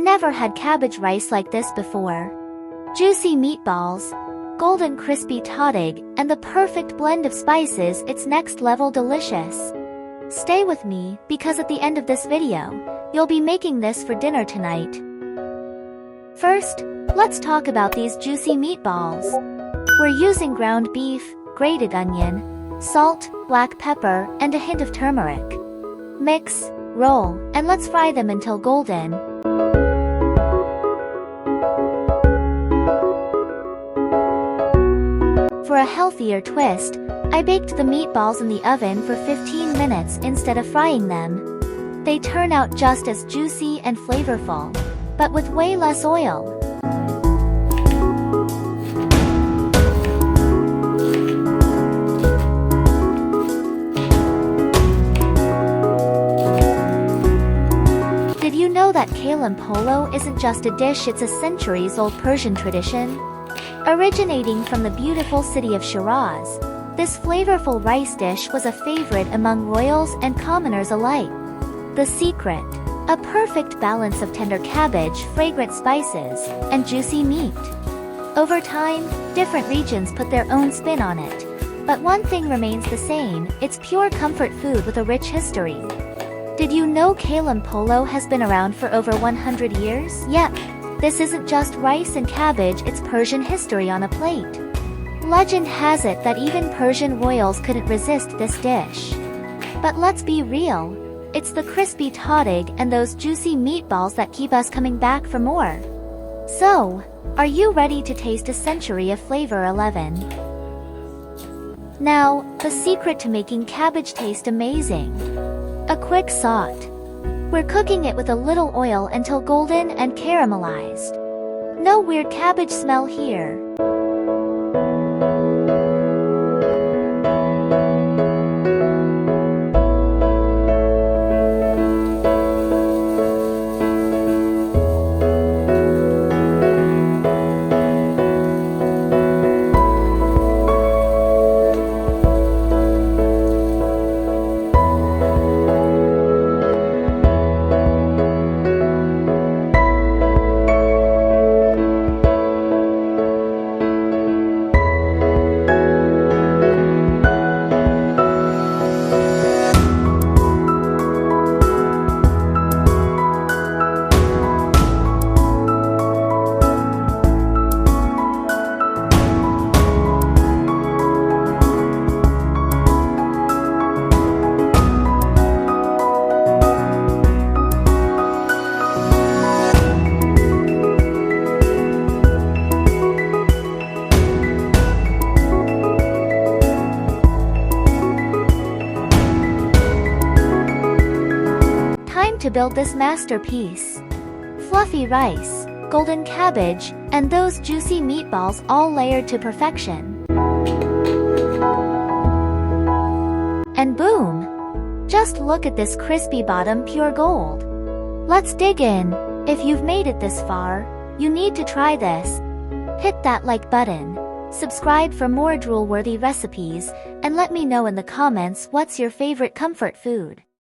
never had cabbage rice like this before. Juicy meatballs, golden crispy Tahdig, and the perfect blend of spices. It's next level delicious. Stay with me, because at the end of this video, you'll be making this for dinner tonight. First, let's talk about these juicy meatballs. We're using ground beef, grated onion, salt, black pepper, and a hint of turmeric. Mix, roll, and let's fry them until golden. For a healthier twist, I baked the meatballs in the oven for 15 minutes instead of frying them. They turn out just as juicy and flavorful, but with way less oil. Did you know that kale polo isn't just a dish, it's a centuries-old Persian tradition? Originating from the beautiful city of Shiraz, this flavorful rice dish was a favorite among royals and commoners alike. The secret? A perfect balance of tender cabbage, fragrant spices, and juicy meat. Over time, different regions put their own spin on it. But one thing remains the same, it's pure comfort food with a rich history. Did you know kale polo has been around for over 100 years? Yep. This isn't just rice and cabbage, it's Persian history on a plate. Legend has it that even Persian royals couldn't resist this dish. But let's be real, it's the crispy Tahdig and those juicy meatballs that keep us coming back for more. So, are you ready to taste a century of flavor 11? Now, the secret to making cabbage taste amazing. A quick sauté. We're cooking it with a little oil until golden and caramelized. No weird cabbage smell here. To build this masterpiece. Fluffy rice, golden cabbage, and those juicy meatballs all layered to perfection. And boom! Just look at this crispy bottom, pure gold. Let's dig in. If you've made it this far, you need to try this. Hit that like button, subscribe for more drool-worthy recipes, and let me know in the comments what's your favorite comfort food.